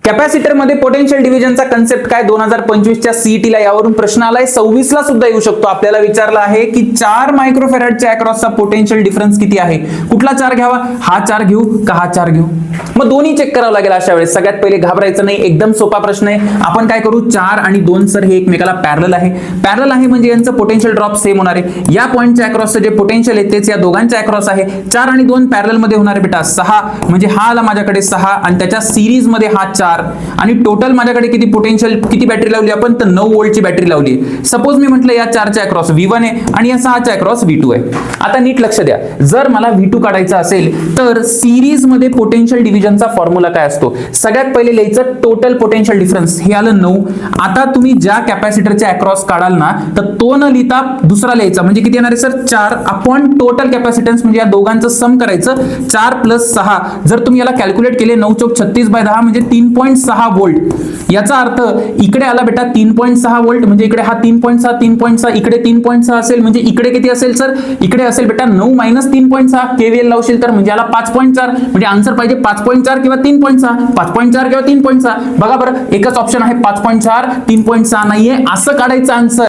Capacitor मध्ये potential डिव्हिजनचा concept काय 2025 च्या सीईटीला यावरून प्रश्न आलाय. 26 ला सुद्धा येऊ शकतो. आपल्याला विचारला आहे की 4 मायक्रोफॅरेडच्या अक्रॉसचा पोटेन्शियल डिफरन्स किती आहे. कुठला 4 घ्यावा, हा 4 घेऊ का हा 4 घेऊ. मग दोन्ही चेक करावं लागेल. अशा वेळेस सगळ्यात पहिले घाबरायचं नाही, एकदम सोपा प्रश्न आहे. आपण काय करू, 4 आणि 2 सर हे एकमेकाला पॅरलल आहे. पॅरलल आहे म्हणजे यांचं पोटेन्शियल ड्रॉप सेम होणार आहे. या पॉइंटच्या अक्रॉसचं जे पोटेन्शियल आहे तेच या दोघांच्या अक्रॉस आहे. 4 आणि 2 पॅरलल मध्ये होणार आहे बेटा 6, म्हणजे हा आला माझ्याकडे 6 आणि त्याच्या सिरीज मध्ये हा 4 आणि टोटल माझ्याकडे किती पोटेन्शियल, किती बॅटरी लावली आपण तर 9 व्होल्टची बॅटरी लावली. सपोज मी म्हटलं या 4 च्या अक्रॉस V1 आहे आणि या 6 च्या अक्रॉस V2 आहे. आता नीट लक्ष द्या, जर मला V2 काढायचा असेल तर सिरीज मध्ये पोटेन्शियल डिव्हिजनचा फॉर्म्युला काय असतो. सगळ्यात पहिले लिहायचं टोटल पोटेन्शियल डिफरन्स, हे आलं 9. आता तुम्ही ज्या कॅपॅसिटरच्या अक्रॉस काढाल ना तर तो न लिहिता दुसरा लिहायचा, म्हणजे किती येणार आहे सर 4 अपॉन टोटल कॅपॅसिटन्स, म्हणजे या दोघांचं सम करायचं 4 + 6. जर तुम्ही याला कॅल्क्युलेट केले 9 चौक 36/10 म्हणजे 3.6 व्होल्ट. याचा अर्थ इकडे आला बेटा 3.6 व्होल्ट, म्हणजे इकडे हा 3.6 3.6 इकडे 3.6 असेल, म्हणजे इकडे किती असेल सर, इकडे असेल बेटा 9 - 3.6. केव्हीएल लावशील तर म्हणजे याला 5.4, म्हणजे आन्सर पाहिजे 5.4 किंवा 3.6, 5.4 किंवा 3.6. बघा बरं, एकच ऑप्शन आहे 5.4, 3.6 नाहीये, असं काढायचं आन्सर.